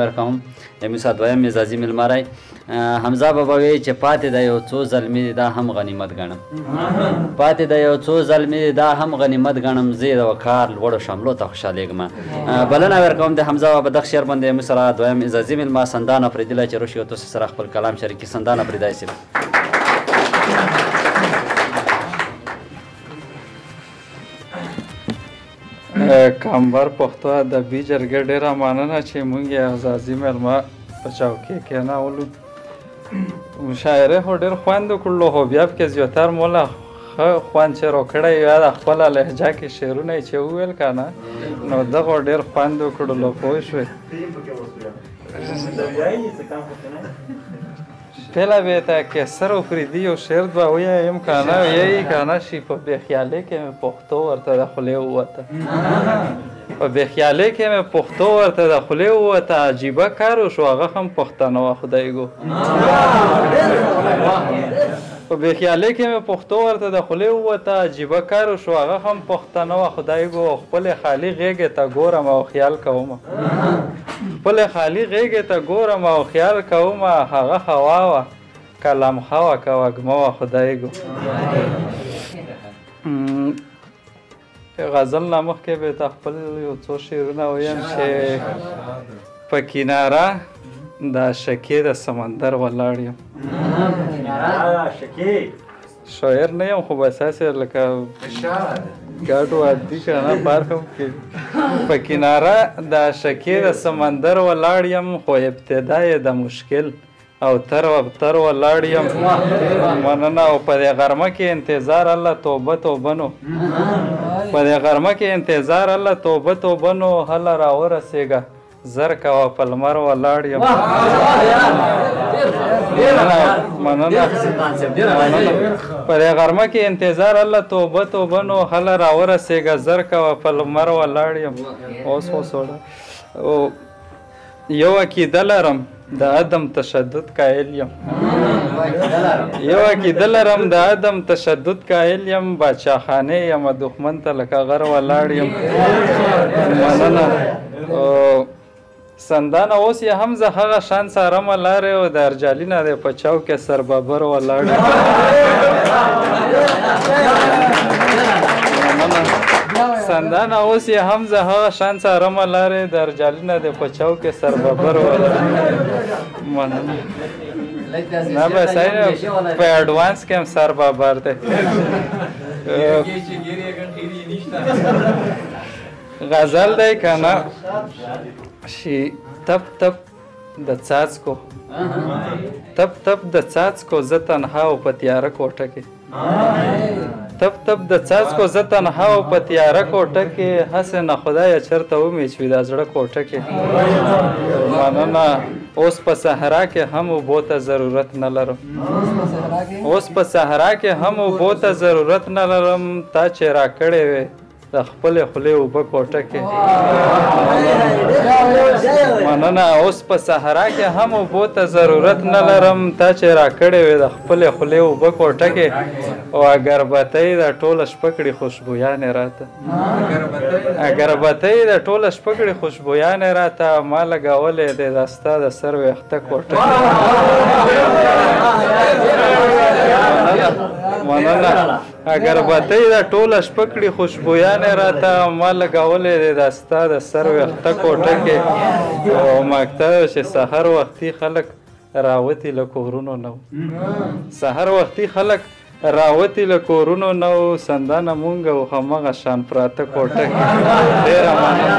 ورکوم زموږ دویم مزاجي مېلمه حمزه بابا وایي چې پاتې د یو څو زلمي دي دا هم غنیمت ګڼم پاتې د یو څو زلمي دي دا هم غنیمت ګڼم زه د وقار لوړو شملو ته خوشحالېږم بلنه ورکوم د حمزه بابا دغه شعر باندې موږ سره دویم مزاجي مېلمه سندان افریدی چې روشي او تاسو سره خپل کلام شریکي سندان افریدی صاحب کامبر پښتو ادبي جرګه ډېره مننه چې موږ یې ازازي مېلمه په چوکۍ کېنولو مشاعرې خو ډېر خوند وکړلو خو بیا پکې زیاتر موله ښه خوند چې راکړی یا د خپله لهجه کې شعرونه یې چې وویل که نه نو دغو ډېر خوند وکړلو پوه شوې پهله بهته کیسر افریدي یو شعر دوه ووایم که نه ویایي که نه شي په بېخیالۍ کې مې پښتو ورته د خولې ووته په بېخیالۍ کې مې پښتو ورته د خولې ووته عجیبه کار وشو هغه هم پښتانه وه خدایګو په بېخیالۍ کې مې پښتو ورته د خولې ووته عجیبه کار وشو هغه هم پښتانه وه خدایګو خپلې خالي غېږې ته ګورم او خیال کومه خپلې خالي غېږې ته ګورم او خیال کومه هغه هوا وه که لمحه وه که وږمه وه خدایګو غزل نه مخکې بېرته خپل یو څو شعرونه ویم چې په کناره د شکې د سمندر ولاړ یم شاعر نه یم خو بس هسې لکه ګډو عادي که نه پارک هم کې په کناره د شکې د سمندر ولاړ یم خو ابتدا یې د مشکل او تر ولاړ یم مننه او په دې غرمه کې انتظار الله توبه توبه نو په دې غرمه کې انتظار الله توبه توبه نو هله راورسېږه زر کوه په لمر ولاړ یم مننه په دې غرمه کې انتظار الله توبه توبه نو هله راورسېږه زر کوه په لمر ولاړ یم اوس وسوړه یو عقیده لرم د عدم تشدد قایل یم یو عقیده لرم د عدم تشدد قایل یم باچاخانې یم دښمن ته لکه غر ولاړ یم مننه سندانه اوس یې هم زه هغه شان څارمه لارې او د ارجالي نه دی په چوک کې سربابر ولاړ یم سندانه اوس یې هم زه هغه شان څارمه لارې د ارجالي نه دی په چوک کې سربابر ولاړ مننه نه بس په اډوانس کې هم سربابر دی غزل دی که نه شي تپ تپ د څاڅکو تپ تپ د څاڅکو زه تنها او په تیاره کوټه کې تپ تپ د څاڅکو زه تنها او په تیاره کوټه کې هسې نه خدایه چېرته ومیچوي دا زړه کوټه کې مننه اوس په صحرا کې هم اوبو ته ضرورت نه لرم اوس په صحرا کې هم اوبو ته ضرورت نه لرم تا چې راکړې وې د خپلې خولې اوبه کوټه کې مننه اوس په صحرا کې هم اوبو ته ضرورت نه لرم تا چې راکړې وې د خپلې خولې اوبه کوټه کې او اګربتۍ د ټوله شپه کړي خوشبویانې راته اګربتۍ د ټوله شپه کړي خوشبویانې راته ما لګولې دی دا ستا د سر ویښته کوټه کې مننه اګربتۍ د ټوله شپه کړي خوشبویانې راته ما لګولې دی دا ستا د سر ویښته کوټه کې او مکتب چې سحر وختي خلک راوتي له کورونو نه سحر وختي خلک راوتي له کورونو نه سندانه مونږ او همغه شان پراته کوټه کې ډېره مننه